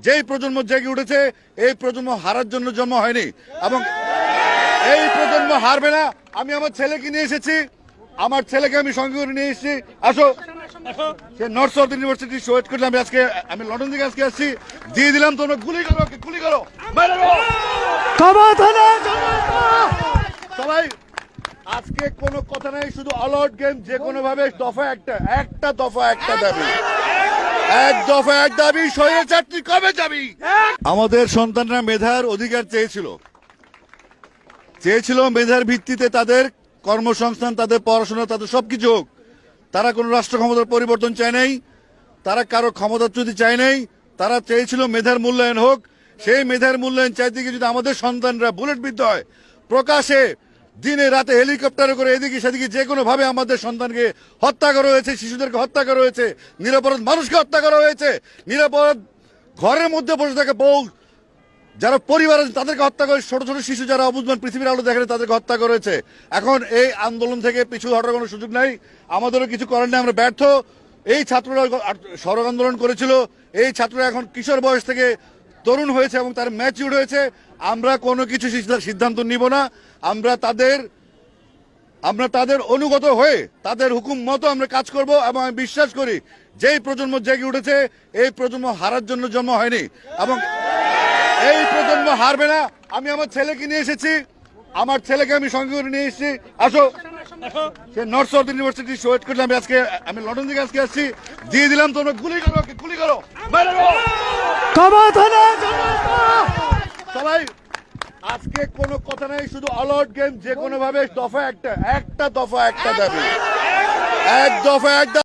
যেই প্রজন্ম জেগে উঠেছে, এই প্রজন্ম হারার জন্য জন্ম হয়নি এবং এই প্রজন্ম হারবে না। আমি আমার ছেলেকে নিয়ে এসেছি, আমার ছেলেকে আমি সঙ্গে করে নিয়ে এসেছি। আসো, সে নর্থ সাউথ ইউনিভার্সিটি শোয়েট করলাম। আমি লন্ডন থেকে আজকে আসছি, দিয়ে দিলাম। তোমরা গুলি করো, গুলি করো, সবাই। আজকে কোনো কথা নাই, শুধু অলআউট গেম। যে কোনো ভাবে দফা একটা দফা একটা দাবি, এক দফা এক দাবি, স্বৈরাচারী কবে যাবি? আমাদের সন্তানরা মেধার অধিকার চেয়েছিল মেধার ভিত্তিতে তাদের কর্মসংস্থান, তাদের পড়াশোনা, তাদের সবকিছু হোক। তারা কোনো রাষ্ট্র ক্ষমতার পরিবর্তন চায় নাই, তারা কারো ক্ষমতাচ্যুতি চায় নাই, তারা চেয়েছিল মেধার মূল্যায়ন হোক। সেই মেধার মূল্যায়ন চাইতে গিয়ে যদি আমাদের সন্তানরা বুলেট বিদ্ধ হয়, প্রকাশে দিনে রাতে হেলিকপ্টারে করে এদিকে সেদিকে যে কোনো ভাবে আমাদের সন্তানকে হত্যা করা হয়েছে, শিশুদেরকে হত্যা করা হয়েছে, নিরাপরাধ মানুষকে হত্যা করা হয়েছে, নিরাপরাধ ঘরের মধ্যে বসে থাকে বউ যারা পরিবার আছে তাদেরকে হত্যা করে, ছোট ছোট শিশু যারা অবুঝমান পৃথিবীর আলো দেখে তাদেরকে হত্যা করেছে। এখন এই আন্দোলন থেকে পিছু হটার কোনো সুযোগ নাই, আমাদেরও কিছু করার নেই, আমরা ব্যর্থ। এই ছাত্ররা সড়ক আন্দোলন করেছিল, এই ছাত্ররা এখন কিশোর বয়স থেকে তরুণ হয়েছে এবং তার ম্যাচিউর হয়েছে। আমরা কোনো কিছু সিদ্ধান্ত নিব না, আমরা তাদের অনুগত হয়ে তাদের হুকুম মতো আমরা কাজ করব। এবং আমি বিশ্বাস করি যেই প্রজন্ম জেগে উঠেছে, এই প্রজন্ম হারার জন্য জন্ম হয়নি এবং এই প্রজন্ম হারবে না। আমি আমার ছেলেকে নিয়ে এসেছি, আমার ছেলেকে আমি সঙ্গে করে নিয়ে এসেছি। আসো, সে নর্থ সাউথ ইউনিভার্সিটি শোয়েট করলাম। আমি লন্ডন থেকে আজকে আসছি, দিয়ে দিলাম। তোমরা গুলি করো, গুলি করো, সবাই। আজকে কোনো কথা নাই, শুধু অলআউট গেম। যে কোনো ভাবে দফা একটা দফা একটা দাবি, এক দফা এক